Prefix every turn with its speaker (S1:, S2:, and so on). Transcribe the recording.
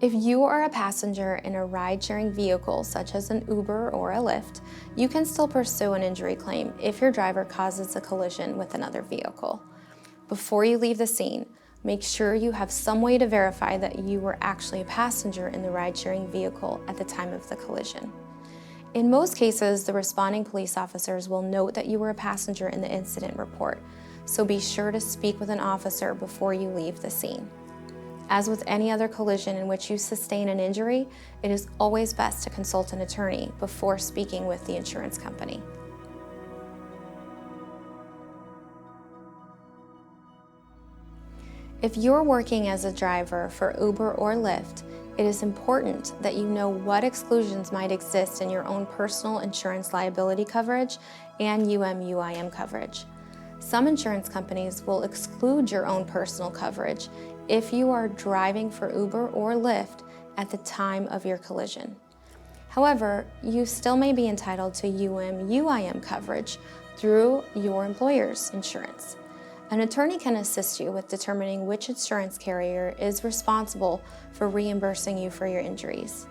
S1: If you are a passenger in a ride-sharing vehicle, such as an Uber or a Lyft, you can still pursue an injury claim if your driver causes a collision with another vehicle. Before you leave the scene, make sure you have some way to verify that you were actually a passenger in the ride-sharing vehicle at the time of the collision. In most cases, the responding police officers will note that you were a passenger in the incident report, so be sure to speak with an officer before you leave the scene. As with any other collision in which you sustain an injury, it is always best to consult an attorney before speaking with the insurance company. If you're working as a driver for Uber or Lyft, it is important that you know what exclusions might exist in your own personal insurance liability coverage and UM/UIM coverage. Some insurance companies will exclude your own personal coverage if you are driving for Uber or Lyft at the time of your collision. However, you still may be entitled to UM/UIM coverage through your employer's insurance. An attorney can assist you with determining which insurance carrier is responsible for reimbursing you for your injuries.